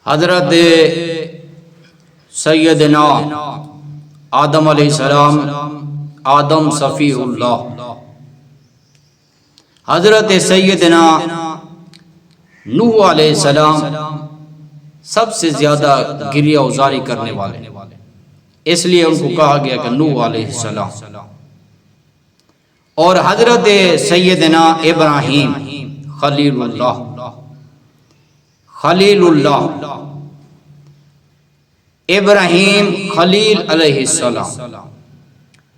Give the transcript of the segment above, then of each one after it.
حضرت سیدنا آدم علیہ السلام، آدم صفی اللہ، حضرت سیدنا نوح علیہ السلام سب سے زیادہ گریہ ازاری کرنے والے، اس لیے ان کو کہا گیا کہ نوح علیہ السلام۔ اور حضرت سیدنا ابراہیم خلیل اللہ، خلیل اللہ، ابراہیم خلیل علیہ السلام،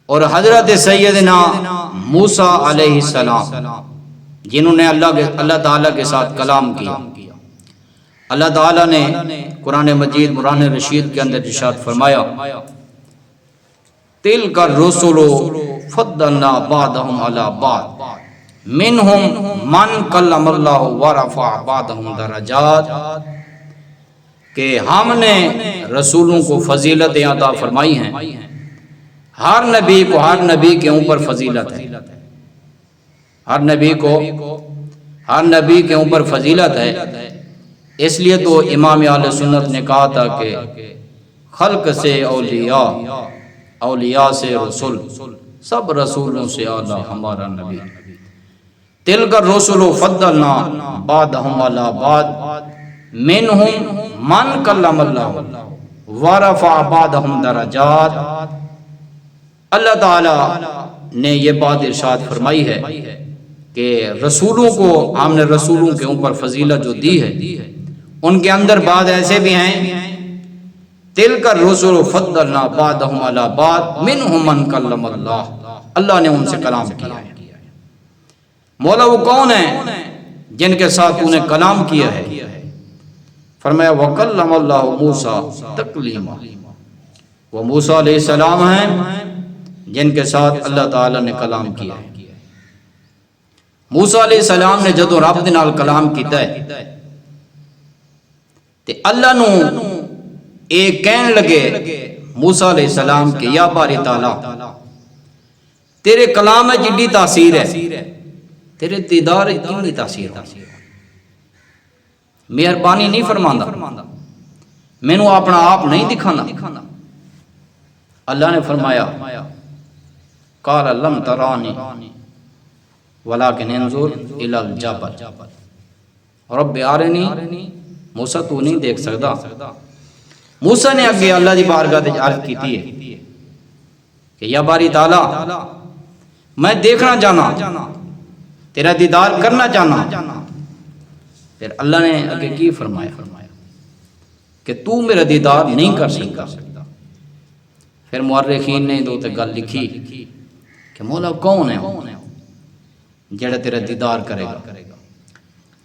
اور حضرت سیدنا موسیٰ علیہ السلام جنہوں نے اللہ تعالیٰ کے ساتھ کلام کیا۔ اللہ تعالیٰ نے قرآن مجید قرآن رشید کے اندر ارشاد فرمایا، تِلْكَ الرُّسُلُ فَضَّلْنَا بَعْضَهُمْ عَلَى بَعْضٍ مِّنْهُمْ مَنْ كَلَّمَ اللَّهُ وَرَفَعَ بَعْضَهُمْ دَرَجَاتٍ، کہ ہم نے رسولوں کو فضیلتیں عطا فرمائی ہیں، ہر نبی کو ہر نبی کے اوپر فضیلت ہے، ہر نبی کے اوپر فضیلت ہے۔ اس لیے تو امام اہل سنت نے کہا تھا کہ خلق سے اولیاء، اولیاء سے رسول، سب رسولوں سے اعلیٰ ہمارا نبی۔ تِلْكَ الرُّسُلُ فَضَّلْنَا بَعْضَهُمْ عَلَى بَعْضٍ مِّنْهُمْ مَنْ كَلَّمَ اللَّهُ وَرَفَعَ بَعْضَهُمْ دَرَجَاتٍ۔ اللہ تعالی نے یہ بات ارشاد فرمائی ہے کہ رسولوں کو ہم نے رسولوں کے اوپر فضیلت جو دی ہے، ان کے اندر بعض ایسے بھی ہیں، تِلْكَ الرُّسُلُ فَضَّلْنَا بَعْضَهُمْ عَلَى بَعْضٍ مِّنْهُمْ مَنْ كَلَّمَ اللَّهُ، اللہ نے ان سے کلام کیا ہے۔ مولا وہ کون ہیں جن کے ساتھ انہیں کلام کیا ہے؟ فرمایا وَكَلَّمَ اللَّهُ مُوسَىٰ تَكْلِيمًا، وہ موسیٰ علیہ السلام ہیں جن کے ساتھ اللہ تعالیٰ نے کلام کیا ہے۔ موسیٰ علیہ السلام نے جدو رب دے نال کلام کیتا ہے تے اللہ نو ایک کہن لگے موسیٰ علیہ السلام کہ یا باری تعالیٰ تیرے کلام میں جڈی تاثیر ہے، تیرے دیدار اتنی تاثیر ہے، مہربانی نہیں فرماندا، مینوں اپنا آپ نہیں دکھانا۔ اللہ نے فرمایا قال لم ترانی ولكن انظر الى الجبل رب ارنی، موسیٰ تو نہیں دیکھ سکتا۔ موسیٰ نے اگے اللہ دی بارگاہ تے عرض کیتی ہے کہ یا باری تعالیٰ میں دیکھنا چاہنا، تیرا دیدار کرنا چاہنا۔ پھر اللہ نے اگے کی فرمایا کہ تو میرا دیدار نہیں کر سکتا۔ پھر مورخین نے دو تے گل لکھی کہ مولا کون ہے جڑا تیرا دیدار کرے گا؟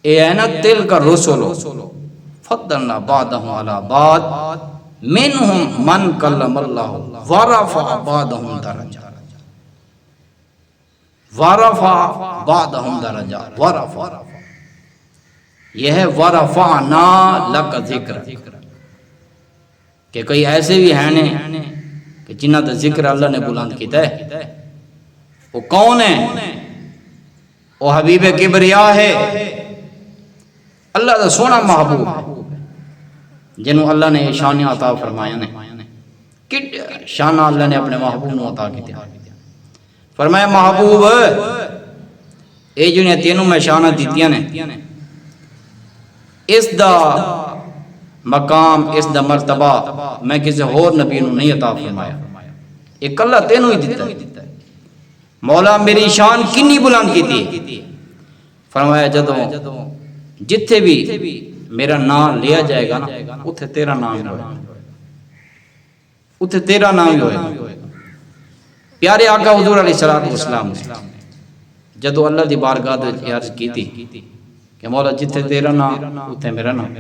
اے ہے نا تِلْكَ الرُّسُلُ فَضَّلْنَا بَعْضَهُمْ عَلَى بَعْضٍ مِّنْهُمْ مَنْ كَلَّمَ اللَّهُ وَرَفَعَ بَعْضَهُمْ دَرَجَاتٍ، وَرَفَعَ بَعْضَهُمْ دَرَجَاتٍ، وَرَفَعَ یہ ہے وَرَفَعْنَا لَكَ ذِکْرَ، کہ کئی ایسے بھی ہیں کہ جنہ دا ذکر اللہ نے بلند کیتا ہے۔ وہ کون ہے؟ وہ حبیب کبریا ہے، اللہ دا سونا محبوب ہے، جنہوں اللہ نے شان عطا فرمایا نے۔ کٹ شان اللہ نے اپنے محبوب نو عطا کی تھی۔ فرمایا محبوب اے جنہیں تینوں میں شانہ دیتیاں نے، اس دا مقام، اس دا مرتبہ میں کسی اور نبی نو نہیں عطا فرمایا، ایک اللہ تینوں ہی دیتا ہے۔ مولا میری شان کنی بلند کی تھی؟ فرمایا جدوں جتھے بھی میرا نام لیا جائے گا نا اتھے تیرا نام ہی ہوئے، اتھے تیرا نام ہی ہوئے۔ پیارے آقا حضور علیہ السلام نے جدو اللہ دی بارگاہ دے عرض کی تھی کہ مولا جتھے تیرا نام اتھے میرا نام۔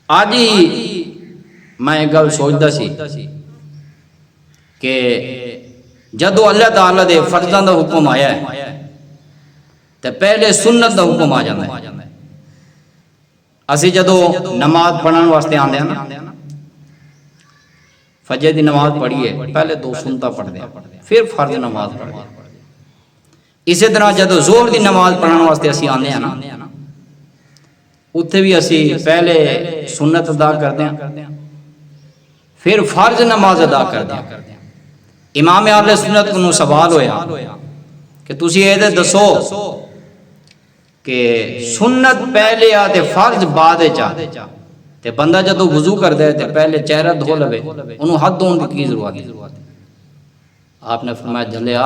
آج ہی میں ایک گل سوچدا سی کہ جدو اللہ تعالیٰ دے فرضاں دا حکم آیا ہے تے پہلے سنت دا حکم آ جاتا ہے۔ اسی جدو نماز پڑھن واسطے آندے ہیں نا، فجر دی نماز پڑھیے پہلے دو سنتا پڑھ دیں پھر فرض نماز پڑھ دیں۔ اسی طرح جدو زہر دی نماز پڑھن واسطے اسی آندے ہیں نا اتنے بھی اسی پہلے سنت ادا کرتے ہیں پھر فرض نماز ادا کرتے ہیں۔ امام اہل سنت کو سوال ہویا کہ تسی یہ دسو کہ سنت پہلے آ تے فرض بعد چا تے بندہ جدو وضو کردا ہے تے پہلے چہرہ دھو لوے انہوں ہاتھ دھون کی ضرورت ہے؟ آپ نے فرمایا جھلیا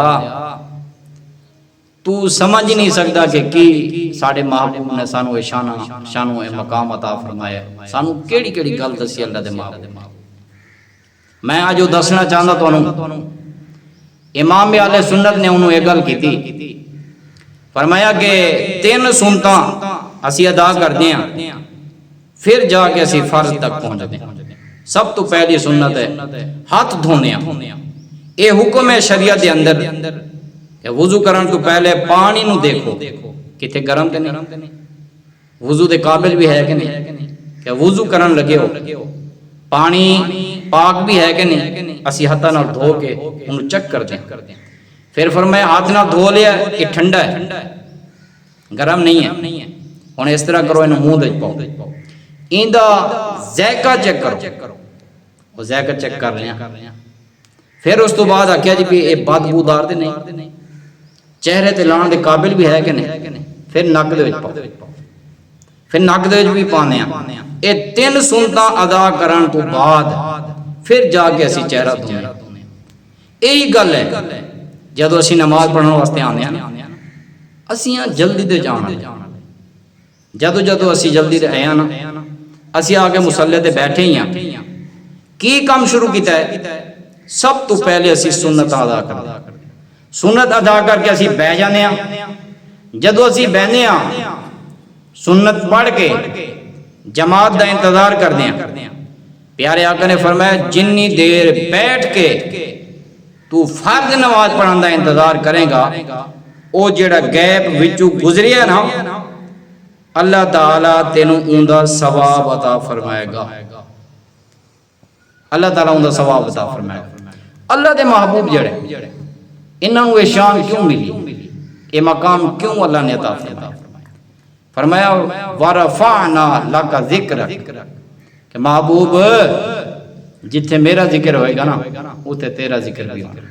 تو سمجھ نہیں سکتا کہ کی ساڑھے محبوب نے سانو شانو مقام عطا فرمایا سانو کیڑی کیڑی گل دسی اللہ دے محبوب۔ میں آج وہ دسنا چاہتا تو امام اہل سنت نے انہوں یہ گل کی تھی، فرمایا کہ 3 سنتاں اسی ادا کر دیا پھر جا کے اسی فرض تک پہنچ دیں۔ سب تو پہلی سنت ہے ہاتھ دھونے، اے حکم ہے شریعت دے اندر کہ وضو کرن تو پہلے پانی نو دیکھو کتے گرم تے نہیں، وضو دے قابل بھی ہے کہ نہیں، کہ وضو کرن لگے ہو پانی پاک بھی ہے کہ نہیں، اسی ہاتھاں نال دھو کے انہوں چیک کر دیں۔ پھر فرمایا ہاتھ نال دھو لیا یہ ٹھنڈا ہے گرم نہیں ہے، ہن اس طرح کرو انہوں منہ دے پاؤ ایندا ذائقہ چیک کرو، وہ ذائقہ چیک کر رہے ہیں۔ پھر اس تو بعد آکھیا جی بھی یہ بدبودار تے نہیں، چہرے تے لان دے قابل بھی ہے کہ نہیں، پھر نک دے وچ پاؤ، پھر نک دے وچ بھی پانے ہیں۔ یہ 3 سنتاں ادا کرن تو بعد پھر جا کے اسی چہرہ دھونے۔ یہی گل ہے جدو اسی نماز پڑھنے واسطے آنے ہیں اسی جلدی دے جانا، جدو اسی جلدی دے آیا نا اسی آگے مصلی تے بیٹھے ہی ہیں، کی کام شروع کیتا ہے؟ سب تو پہلے اسی سنت ادا کر دیں، سنت ادا کر کے اسی بہ جانے ہیں۔ جدو اسی بہنے ہیں سنت پڑھ کے جماعت دا انتظار کر دیں، پیارے آقا نے فرمایا جنی دیر بیٹھ کے تو فرض نماز پڑھن دا انتظار کرے گا او جڑا گیپ وچوں گزریا نا اللہ تعالیٰ تینوں اوندا ثواب عطا فرمائے گا، اللہ تعالیٰ اوندا ثواب عطا فرمائے گا۔ اللہ دے محبوب جڑے انہاں نوں یہ شان کیوں ملی، یہ مقام کیوں اللہ نے عطا فرمایا؟ ورفعنا لک ذکرک کہ محبوب جتھے میرا ذکر ہوئے گا نا اتھے تیرا ذکر بھی ہوگا۔